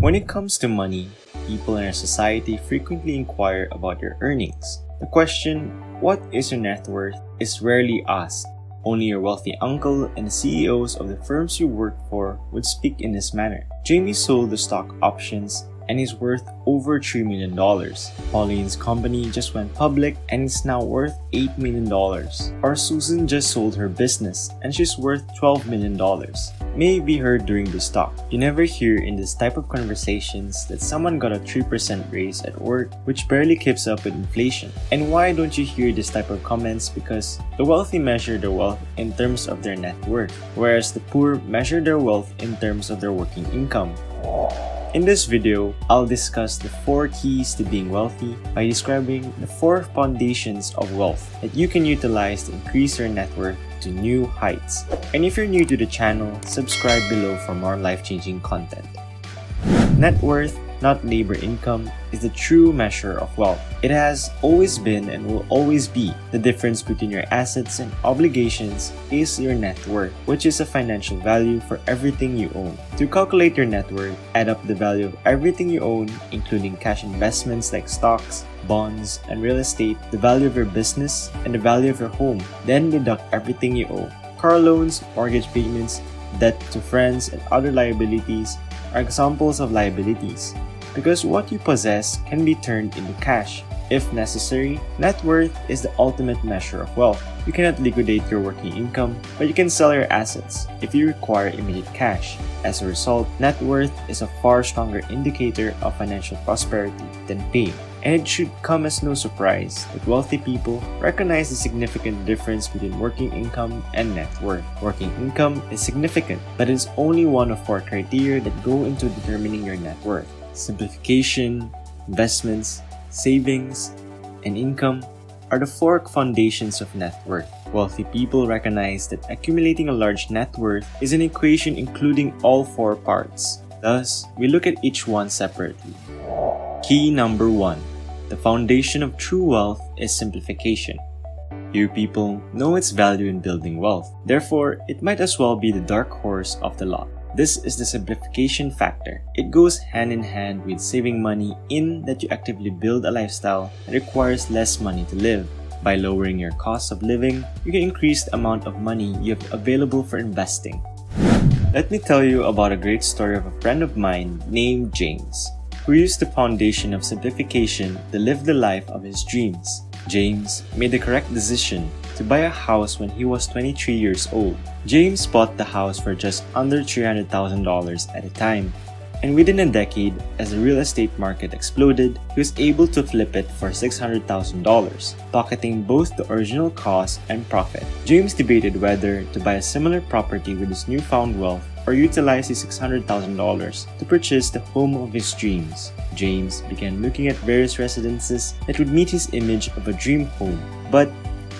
When it comes to money, people in our society frequently inquire about your earnings. The question, "What is your net worth?" is rarely asked. Only your wealthy uncle and the CEOs of the firms you work for would speak in this manner. Jamie sold the stock options and is worth over $3 million. Pauline's company just went public and is now worth $8 million. Or Susan just sold her business and she's worth $12 million. May be heard during this talk. You never hear in this type of conversations that someone got a 3% raise at work which barely keeps up with inflation. And why don't you hear this type of comments? Because the wealthy measure their wealth in terms of their net worth, whereas the poor measure their wealth in terms of their working income. In this video, I'll discuss the 4 keys to being wealthy by describing the 4 foundations of wealth that you can utilize to increase your net worth to new heights. And if you're new to the channel, subscribe below for more life-changing content. Net worth, not labor income, is the true measure of wealth. It has always been and will always be. The difference between your assets and obligations is your net worth, which is a financial value for everything you own. To calculate your net worth, add up the value of everything you own, including cash investments like stocks, bonds, and real estate, the value of your business, and the value of your home. Then deduct everything you owe. Car loans, mortgage payments, debt to friends, and other liabilities are examples of liabilities, because what you possess can be turned into cash. If necessary, net worth is the ultimate measure of wealth. You cannot liquidate your working income, but you can sell your assets if you require immediate cash. As a result, net worth is a far stronger indicator of financial prosperity than pain. And it should come as no surprise that wealthy people recognize the significant difference between working income and net worth. Working income is significant, but it is only one of 4 criteria that go into determining your net worth. Simplification, investments, savings, and income are the 4 foundations of net worth. Wealthy people recognize that accumulating a large net worth is an equation including all 4 parts. Thus, we look at each one separately. Key number 1. The foundation of true wealth is simplification. Few people know its value in building wealth. Therefore, it might as well be the dark horse of the lot. This is the simplification factor. It goes hand in hand with saving money in that you actively build a lifestyle that requires less money to live. By lowering your cost of living, you can increase the amount of money you have available for investing. Let me tell you about a great story of a friend of mine named James, who used the foundation of simplification to live the life of his dreams. James made the correct decision to buy a house when he was 23 years old. James bought the house for just under $300,000 at a time, and within a decade, as the real estate market exploded, he was able to flip it for $600,000, pocketing both the original cost and profit. James debated whether to buy a similar property with his newfound wealth or utilize his $600,000 to purchase the home of his dreams. James began looking at various residences that would meet his image of a dream home, but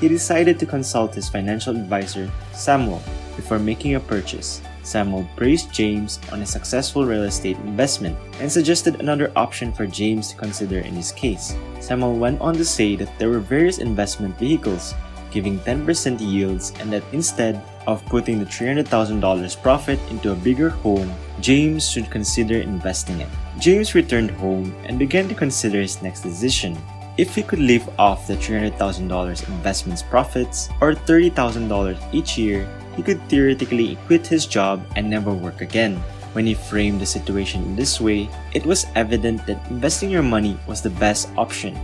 he decided to consult his financial advisor, Samuel, before making a purchase. Samuel praised James on his successful real estate investment and suggested another option for James to consider in his case. Samuel went on to say that there were various investment vehicles giving 10% yields, and that instead of putting the $300,000 profit into a bigger home, James should consider investing it. James returned home and began to consider his next decision. If he could live off the $300,000 investment's profits, or $30,000 each year, he could theoretically quit his job and never work again. When he framed the situation in this way, it was evident that investing your money was the best option.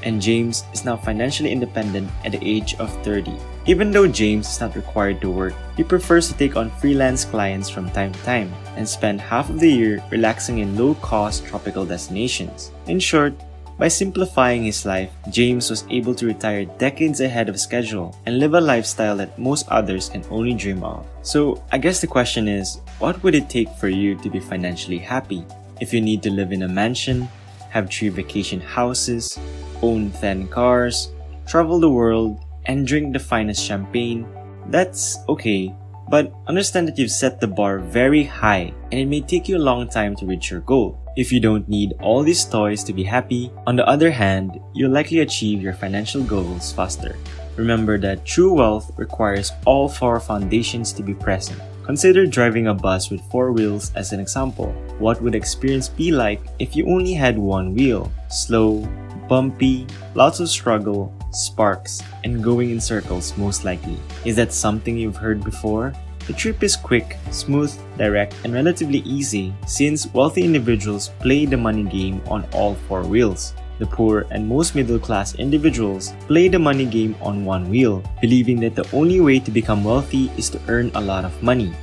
And James is now financially independent at the age of 30. Even though James is not required to work, he prefers to take on freelance clients from time to time and spend half of the year relaxing in low-cost tropical destinations. In short, by simplifying his life, James was able to retire decades ahead of schedule and live a lifestyle that most others can only dream of. So, I guess the question is, what would it take for you to be financially happy? If you need to live in a mansion, have 3 vacation houses, own 10 cars, travel the world, and drink the finest champagne, that's okay. But understand that you've set the bar very high and it may take you a long time to reach your goal. If you don't need all these toys to be happy, on the other hand, you'll likely achieve your financial goals faster. Remember that true wealth requires all four foundations to be present. Consider driving a bus with four wheels as an example. What would the experience be like if you only had one wheel? Slow, bumpy, lots of struggle, sparks, and going in circles most likely. Is that something you've heard before? The trip is quick, smooth, direct, and relatively easy since wealthy individuals play the money game on all four wheels. The poor and most middle-class individuals play the money game on one wheel, believing that the only way to become wealthy is to earn a lot of money.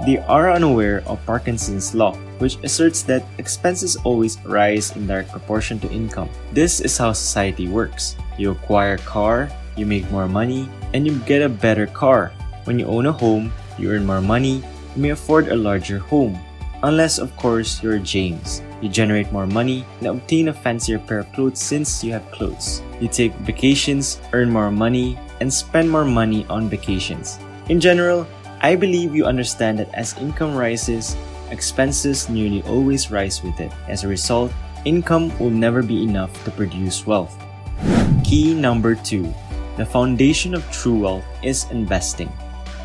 They are unaware of Parkinson's law, which asserts that expenses always rise in direct proportion to income. This is how society works. You acquire a car, you make more money, and you get a better car. When you own a home, you earn more money, you may afford a larger home. Unless, of course, you're James. You generate more money and obtain a fancier pair of clothes since you have clothes. You take vacations, earn more money, and spend more money on vacations. In general, I believe you understand that as income rises, expenses nearly always rise with it. As a result, income will never be enough to produce wealth. Key number 2. The foundation of true wealth is investing.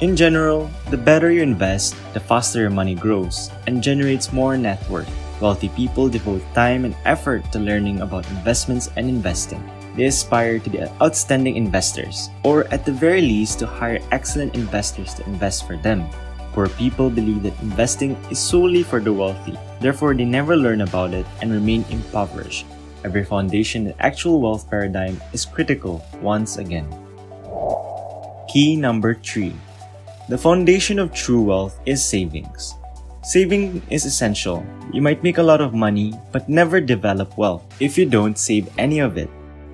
In general, the better you invest, the faster your money grows and generates more net worth. Wealthy people devote time and effort to learning about investments and investing. They aspire to be outstanding investors, or at the very least to hire excellent investors to invest for them. Poor people believe that investing is solely for the wealthy, therefore they never learn about it and remain impoverished. Every foundation in the actual wealth paradigm is critical once again. Key number 3. The foundation of true wealth is savings. Saving is essential. You might make a lot of money, but never develop wealth if you don't save any of it.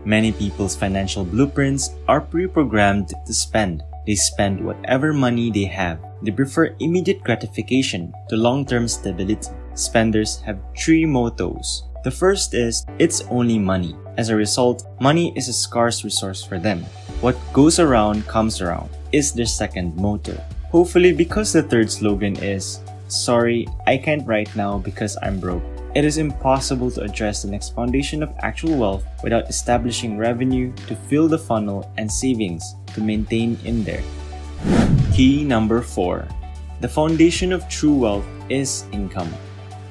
Many people's financial blueprints are pre-programmed to spend. They spend whatever money they have. They prefer immediate gratification to long-term stability. Spenders have 3 mottos. The first is, it's only money. As a result, money is a scarce resource for them. What goes around comes around is their second motto. Hopefully, because the third slogan is, sorry, I can't right now because I'm broke. It is impossible to address the next foundation of actual wealth without establishing revenue to fill the funnel and savings to maintain in there. Key number 4. The foundation of true wealth is income.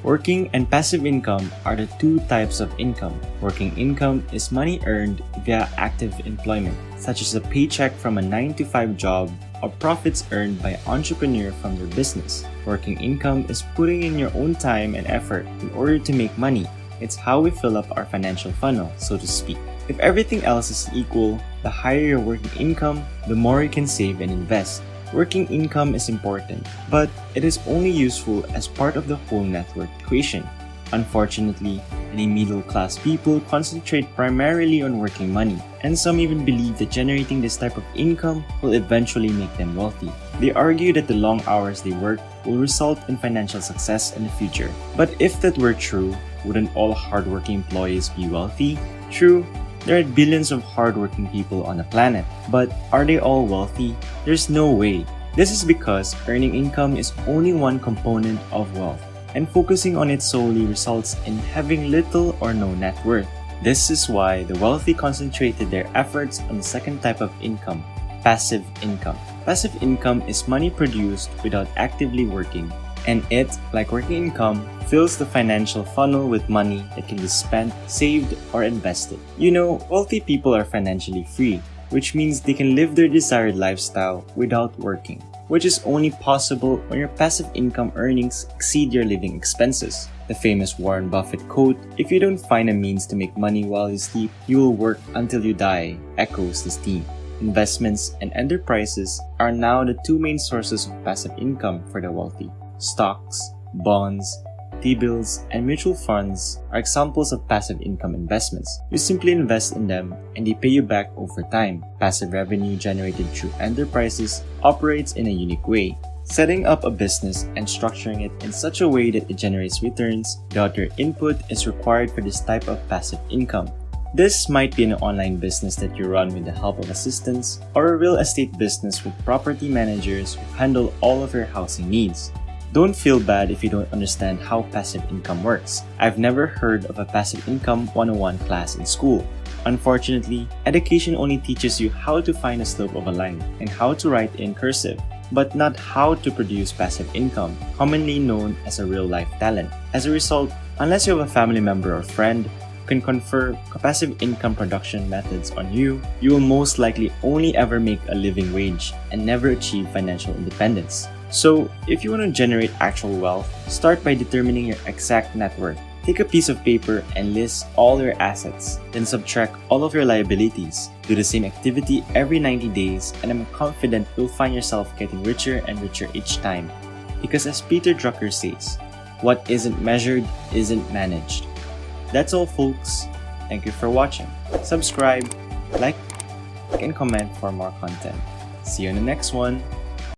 Working and passive income are the 2 types of income. Working income is money earned via active employment, such as a paycheck from a 9-to-5 job or profits earned by an entrepreneur from their business. Working income is putting in your own time and effort in order to make money. It's how we fill up our financial funnel, so to speak. If everything else is equal, the higher your working income, the more you can save and invest. Working income is important, but it is only useful as part of the whole net worth equation. Unfortunately, many middle-class people concentrate primarily on working money, and some even believe that generating this type of income will eventually make them wealthy. They argue that the long hours they work will result in financial success in the future. But if that were true, wouldn't all hardworking employees be wealthy? True, there are billions of hardworking people on the planet, but are they all wealthy? There's no way. This is because earning income is only one component of wealth, and focusing on it solely results in having little or no net worth. This is why the wealthy concentrated their efforts on the second type of income, passive income. Passive income is money produced without actively working, and it, like working income, fills the financial funnel with money that can be spent, saved, or invested. You know, wealthy people are financially free, which means they can live their desired lifestyle without working, which is only possible when your passive income earnings exceed your living expenses. The famous Warren Buffett quote, "If you don't find a means to make money while you sleep, you will work until you die," echoes this theme. Investments and enterprises are now the 2 main sources of passive income for the wealthy. Stocks, bonds, T-bills, and mutual funds are examples of passive income investments. You simply invest in them and they pay you back over time. Passive revenue generated through enterprises operates in a unique way. Setting up a business and structuring it in such a way that it generates returns without your input is required for this type of passive income. This might be an online business that you run with the help of assistants, or a real estate business with property managers who handle all of your housing needs. Don't feel bad if you don't understand how passive income works. I've never heard of a passive income 101 class in school. Unfortunately, education only teaches you how to find the slope of a line and how to write in cursive, but not how to produce passive income, commonly known as a real-life talent. As a result, unless you have a family member or friend who can confer passive income production methods on you, you will most likely only ever make a living wage and never achieve financial independence. So, if you want to generate actual wealth, start by determining your exact net worth. Take a piece of paper and list all your assets, then subtract all of your liabilities. Do the same activity every 90 days, and I'm confident you'll find yourself getting richer and richer each time. Because as Peter Drucker says, what isn't measured isn't managed. That's all, folks. Thank you for watching. Subscribe, like, and comment for more content. See you in the next one.